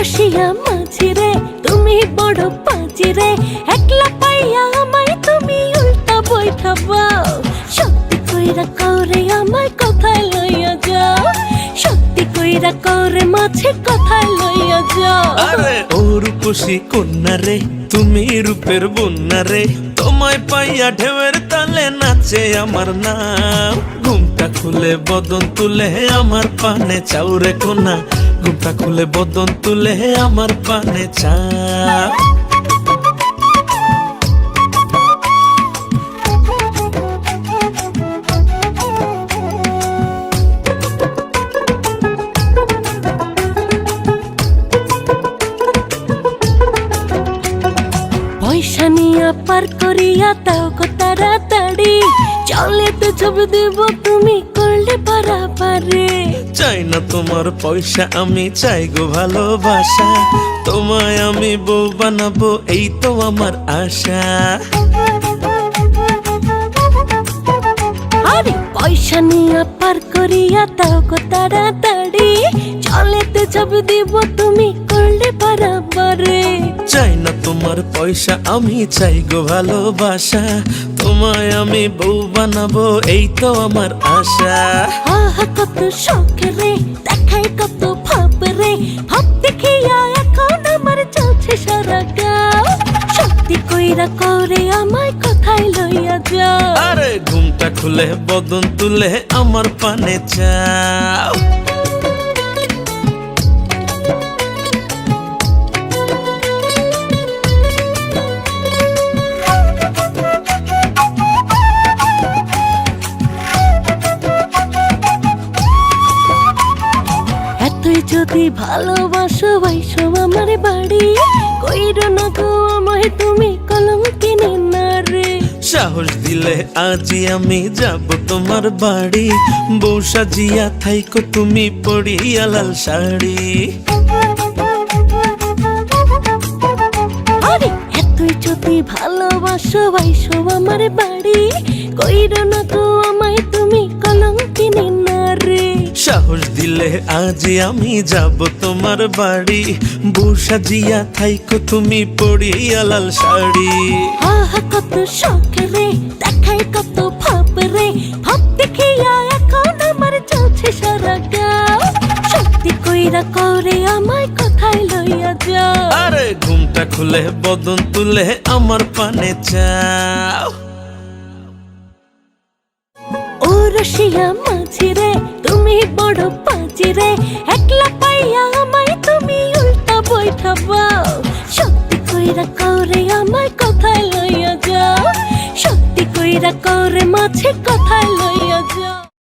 রসিয়া মাঝি রে তুমি বড় পাঁচি রে, একলা পাইয়া আমায় তুমি উল্টা বৈঠাবাও। সত্যি কইরা করে আমায় কথায় লইয়া যাও, সত্যি কইরা করে মাঝে কথায় লইয়া যাও। আরে ও রূপসী কন্যা রে তুমি রূপের বন্যা রে, তোমায় পাইয়া ঢেউয়ের তালে নাচে আমার নাম। ঘুমটা খুলে বদন তুলে আমার পানে চাও রে কোনা, ঘুমটা খুলে বদন তুলে আমার পানে চাও। পয়সা নিয়া পার করিয়া তাও গো তাড়াতাড়ি, চলে তো ছবি দেব তুমি করলে পারাপারে। চাই না তোমার পয়সা আমি চাই গো ভালোবাসা, তোমায় আমি বউ বানাবো এই তো আমার আশা। আরে পয়সা নিয়া পার করিয়া তাও গো তাড়াতাড়ি, চলে তো ছবি দেব তুমি করলে পারাপারে। চাই না তোমার পয়সা আমি চাই গো ভালোবাসা, তোমায় আমি বউ বানাবো এই তো আমার আশা। আহা কত শখ রে দেখাই কত ভাব রে, ভাব দেখিয়া এখন আমার চলছে সারা গাও। সত্যি কইরা করে আমায় কথায় লইয়া যাও। আরে ঘুমটা খুলে বদন তুলে আমার পানে চাও। এতই যদি ভালোবাসো বাইসো আমার বাড়ি, কইরো না গো আমায় তুমি কলঙ্কিনী নারী। সাহস দিলে আজই আমি যাব তোমার বাড়ি, বউ সাজিয়া থাইকো তুমি পড়িয়া লাল শাড়ি। আরে এতই যদি ভালোবাসো বাইসো আমার বাড়ি, কইরো না গো আমায় তুমি কলঙ্কিনী নারী। সাহস দিলে আজই আমি যাব তোমার বাড়ি, বউ সাজিয়া থাইকো তুমি পড়িয়া লাল শাড়ি। আহা কত শখ রে দেখাই কত ভাব রে, ভাব দেখিয়া এখন আমার চলছে সারা গাও। সত্যি কইরা করে আমায় কথায় লইয়া যাও। আরে ঘুমটা খুলে বদন তুলে আমার পানে চাও। ও রসিয়া মাঝি রে তুমি বড় পাঁচি রে, একলা পাইয়া আমায় তুমি উল্টা বৈঠাবাও। সত্যি কইরা করে আমায় কথায় লইয়া যাও, সত্যি কইরা করে মাঝে কথায় লইয়া